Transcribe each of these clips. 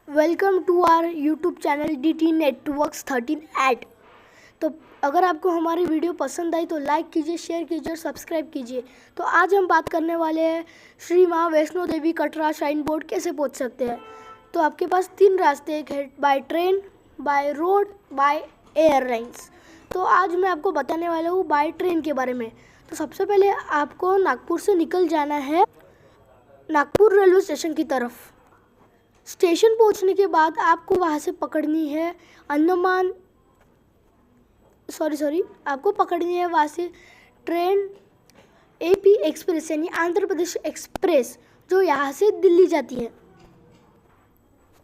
Welcome to our YouTube channel DT networks 13 ऐड। तो अगर आपको हमारी वीडियो पसंद आई तो लाइक कीजिए, शेयर कीजिए और सब्सक्राइब कीजिए। तो आज हम बात करने वाले हैं श्री माँ वैष्णो देवी कटरा श्राइन बोर्ड कैसे पहुंच सकते हैं। तो आपके पास 3 रास्ते हैं, by train, by road, by airlines. तो आज मैं आपको बताने वाला हूँ बाय ट्रेन के बारे में। तो सबसे पहले आपको नागपुर से निकल जाना है नागपुर रेलवे स्टेशन की तरफ। स्टेशन पहुंचने के बाद आपको वहां से पकड़नी है आपको पकड़नी है वहां से ट्रेन AP एक्सप्रेस यानी आंध्र प्रदेश एक्सप्रेस, जो यहाँ से दिल्ली जाती है,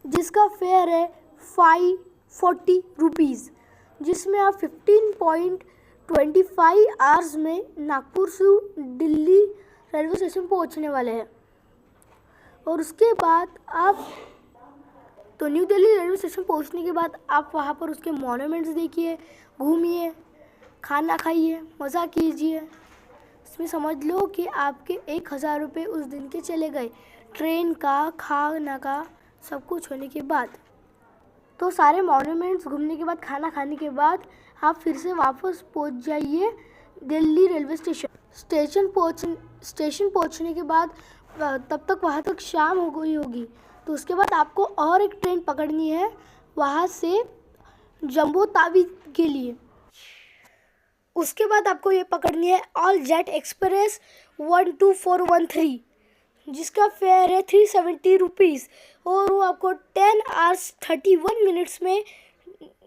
जिसका फेयर है 540 रुपीज़, जिसमें आप 15.25 आवर्स में नागपुर से दिल्ली रेलवे स्टेशन पहुंचने वाले हैं। और उसके बाद आप न्यू दिल्ली रेलवे स्टेशन पहुंचने के बाद आप वहां पर उसके मॉन्यूमेंट्स देखिए, घूमिए, खाना खाइए, मज़ा कीजिए। इसमें समझ लो कि आपके 1000 रुपये उस दिन के चले गए, ट्रेन का, खाना का, सब कुछ होने के बाद। तो सारे मॉन्यूमेंट्स घूमने के बाद, खाना खाने के बाद आप फिर से वापस पहुंच जाइए दिल्ली रेलवे स्टेशन पहुंचने के बाद तब तक वहाँ तक शाम हो गई होगी। तो उसके बाद आपको और एक ट्रेन पकड़नी है वहाँ से जम्मू तावी के लिए। उसके बाद आपको ये पकड़नी है ऑल जेट एक्सप्रेस 12413, जिसका फेयर है 370 रुपीज़, और वो आपको 10 आवर्स 31 मिनट्स में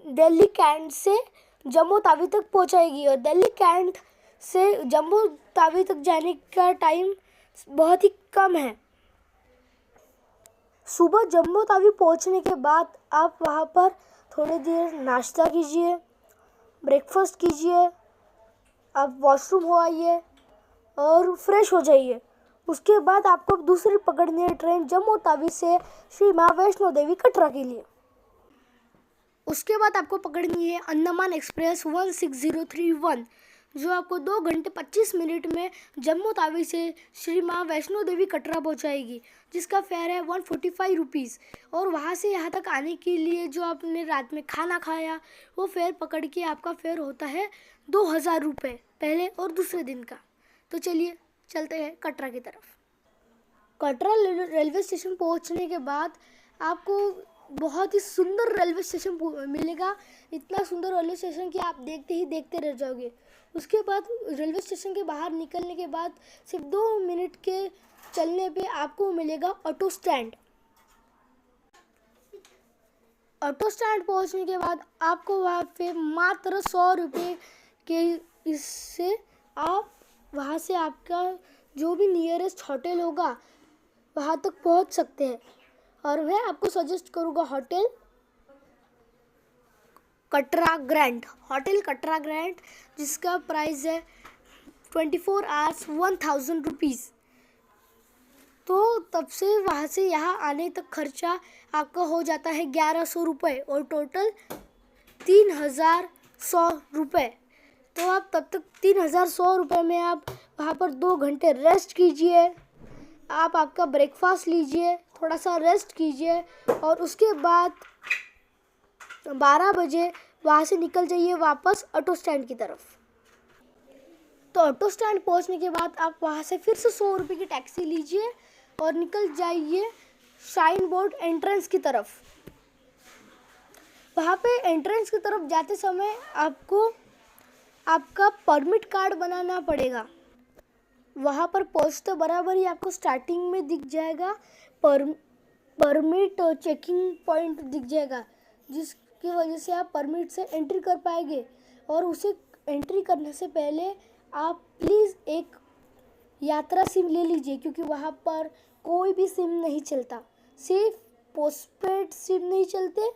दिल्ली कैंट से जम्मू तावी तक पहुँचाएगी। और दिल्ली कैंट से जम्मू तावी तक जाने का टाइम बहुत ही कम है। सुबह जम्मू तावी पहुंचने के बाद आप वहां पर थोड़ी देर नाश्ता कीजिए, ब्रेकफास्ट कीजिए, आप वॉशरूम हो आइए और फ्रेश हो जाइए। उसके बाद आपको दूसरी पकड़नी है ट्रेन जम्मू तावी से श्री माँ वैष्णो देवी कटरा के लिए। उसके बाद आपको पकड़नी है अंडमान एक्सप्रेस 16031, जो आपको 2 घंटे 25 मिनट में जम्मू तावी से श्री माँ वैष्णो देवी कटरा पहुंचाएगी, जिसका फेयर है 145 रुपीज़। और वहाँ से यहाँ तक आने के लिए जो आपने रात में खाना खाया, वो फेयर पकड़ के आपका फेयर होता है 2000 रुपये पहले और दूसरे दिन का। तो चलिए चलते हैं कटरा की तरफ। कटरा रेलवे स्टेशन पहुँचने के बाद आपको बहुत ही सुंदर रेलवे स्टेशन मिलेगा। इतना सुंदर रेलवे स्टेशन कि आप देखते ही देखते रह जाओगे। उसके बाद रेलवे स्टेशन के बाहर निकलने के बाद सिर्फ 2 मिनट के चलने पे आपको मिलेगा ऑटो स्टैंड। ऑटो स्टैंड पहुंचने के बाद आपको वहाँ पे मात्र 100 रुपये के इससे आप वहाँ से आपका जो भी नियरेस्ट होटल होगा वहाँ तक पहुँच सकते हैं। और मैं आपको सजेस्ट करूँगा होटल कटरा ग्रैंड, जिसका प्राइस है 24 आवर्स 1000 रुपीज़। तो तब से वहाँ से यहाँ आने तक खर्चा आपका हो जाता है 1100 रुपये और टोटल 3100 रुपये। तो आप तब तक 3100 रुपये में आप वहाँ पर 2 घंटे रेस्ट कीजिए, आप आपका ब्रेकफास्ट लीजिए, थोड़ा सा रेस्ट कीजिए और उसके बाद 12 बजे वहाँ से निकल जाइए वापस ऑटो स्टैंड की तरफ। तो ऑटो स्टैंड पहुँचने के बाद आप वहाँ से फिर से 100 रुपये की टैक्सी लीजिए और निकल जाइए श्राइन बोर्ड एंट्रेंस की तरफ। वहाँ पे एंट्रेंस की तरफ जाते समय आपको आपका परमिट कार्ड बनाना पड़ेगा। वहाँ पर पहुँचते बराबर ही आपको स्टार्टिंग में दिख जाएगा परमिट चेकिंग पॉइंट दिख जाएगा, जिसकी वजह से आप परमिट से एंट्री कर पाएंगे। और उसे एंट्री करने से पहले आप प्लीज़ एक यात्रा सिम ले लीजिए, क्योंकि वहाँ पर कोई भी सिम नहीं चलता। सिर्फ पोस्टपेड सिम नहीं चलते,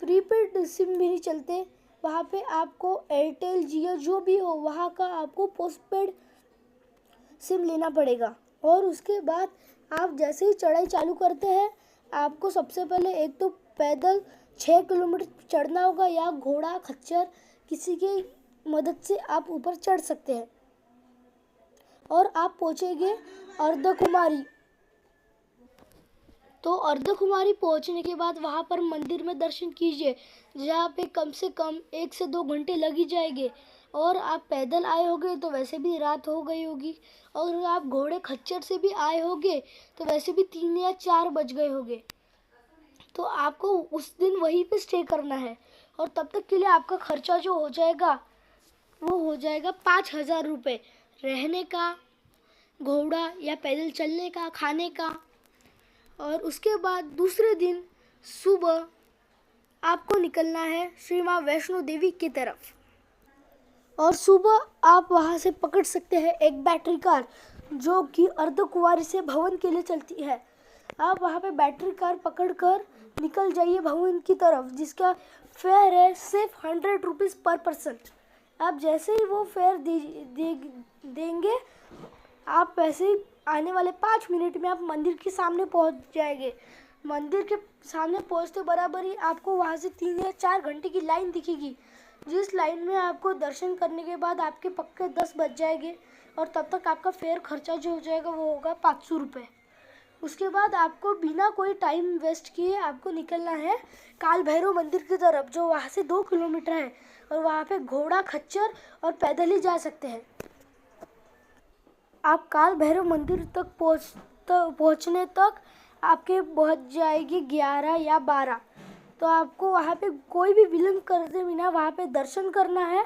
प्रीपेड सिम भी नहीं चलते। वहाँ पे आपको एयरटेल, जियो जो भी हो वहाँ का आपको पोस्टपेड सिम लेना पड़ेगा। और उसके बाद आप जैसे ही चढ़ाई चालू करते हैं, आपको सबसे पहले एक तो पैदल 6 किलोमीटर चढ़ना होगा, या घोड़ा, खच्चर, किसी की मदद से आप ऊपर चढ़ सकते हैं और आप पहुँचेंगे अर्धकुमारी। तो अर्धकुमारी पहुंचने के बाद वहां पर मंदिर में दर्शन कीजिए, जहाँ पे कम से कम 1 से 2 घंटे लग ही जाएंगे। और आप पैदल आए होगे तो वैसे भी रात हो गई होगी, और आप घोड़े खच्चर से भी आए होगे तो वैसे भी 3 या 4 बज गए होंगे। तो आपको उस दिन वहीं पे स्टे करना है, और तब तक के लिए आपका खर्चा जो हो जाएगा वो हो जाएगा 5,000 रुपये, रहने का, घोड़ा या पैदल चलने का, खाने का। और उसके बाद दूसरे दिन सुबह आपको निकलना है श्री माँ वैष्णो देवी की तरफ। और सुबह आप वहाँ से पकड़ सकते हैं एक बैटरी कार, जो कि अर्धकुंवारी से भवन के लिए चलती है। आप वहाँ पे बैटरी कार पकड़कर निकल जाइए भवन की तरफ, जिसका फेयर है सिर्फ 100 रुपीज़ पर पर्सन। आप जैसे ही वो फेयर देंगे, आप वैसे ही आने वाले 5 मिनट में आप मंदिर के सामने पहुँच जाएंगे। मंदिर के सामने पहुँचते बराबर ही आपको वहाँ से 3 या 4 घंटे की लाइन दिखेगी, जिस लाइन में आपको दर्शन करने के बाद आपके पक्के 10 बज जाएंगे, और तब तक आपका फेयर खर्चा जो हो जाएगा वो होगा 500 रुपये। उसके बाद आपको बिना कोई टाइम वेस्ट किए आपको निकलना है काल भैरव मंदिर की तरफ, जो वहाँ से 2 किलोमीटर है, और वहाँ पे घोड़ा, खच्चर और पैदल ही जा सकते हैं। आप काल भैरव मंदिर तक पहुँचने तक आपके पहुँच जाएगी 11 या 12। तो आपको वहाँ पे कोई भी विलम्ब करते बिना वहाँ पे दर्शन करना है।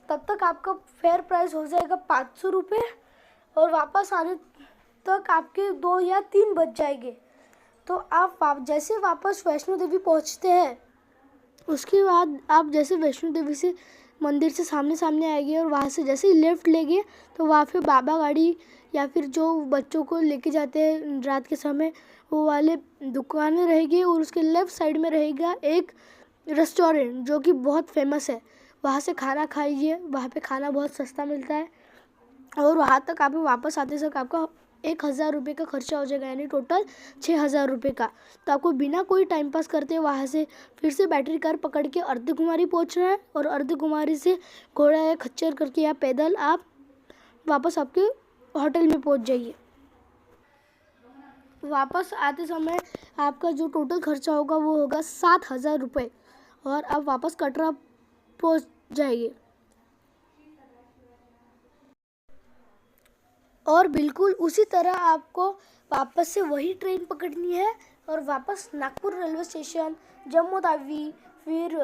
तब तक आपका फेयर प्राइस हो जाएगा 500 रुपये, और वापस आने तक आपके 2 या 3 बज जाएंगे। तो आप जैसे वापस वैष्णो देवी पहुँचते हैं, उसके बाद आप जैसे वैष्णो देवी से मंदिर से सामने आएंगे, और वहाँ से जैसे ही लेफ़्ट लेंगे तो वहाँ पे बाबा गाड़ी या फिर जो बच्चों को लेके जाते हैं रात के समय, वो वाले दुकानें रहेगी। और उसके लेफ़्ट साइड में रहेगा एक रेस्टोरेंट जो कि बहुत फेमस है। वहाँ से खाना खाइए, वहाँ पे खाना बहुत सस्ता मिलता है। और वहाँ तक आप वापस आते समय आपका 1,000 रुपये का खर्चा हो जाएगा, यानी टोटल 6,000 रुपये का। तो आपको बिना कोई टाइम पास करते वहाँ से फिर से बैटरी कार पकड़ के अर्धकुमारी पहुँचना है, और अर्धकुमारी से घोड़ा या खच्चर करके या पैदल आप वापस आपके होटल में पहुँच जाइए। वापस आते समय आपका जो टोटल खर्चा होगा वो होगा 7,000 रुपये, और आप वापस कटरा पहुँच जाइए। और बिल्कुल उसी तरह आपको वापस से वही ट्रेन पकड़नी है, और वापस नागपुर रेलवे स्टेशन, जम्मू तावी, फिर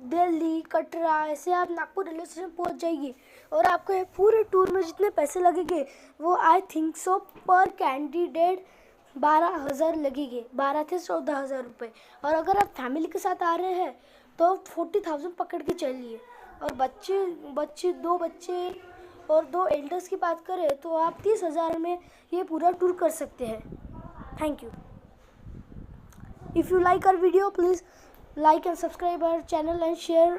दिल्ली, कटरा, ऐसे आप नागपुर रेलवे स्टेशन पहुंच जाइए। और आपको ये पूरे टूर में जितने पैसे लगेंगे वो आई थिंक सो पर कैंडिडेट 12,000 लगेंगे, 12 से 14,000 रुपये। और अगर आप फैमिली के साथ आ रहे हैं तो 40,000 पकड़ के चलिए। और दो बच्चे और 2 एल्डर्स की बात करें तो आप 30,000 में ये पूरा टूर कर सकते हैं। Thank you. If you like our video, please like and subscribe our channel and share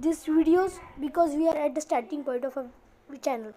these videos, because we are at the starting point of our channel.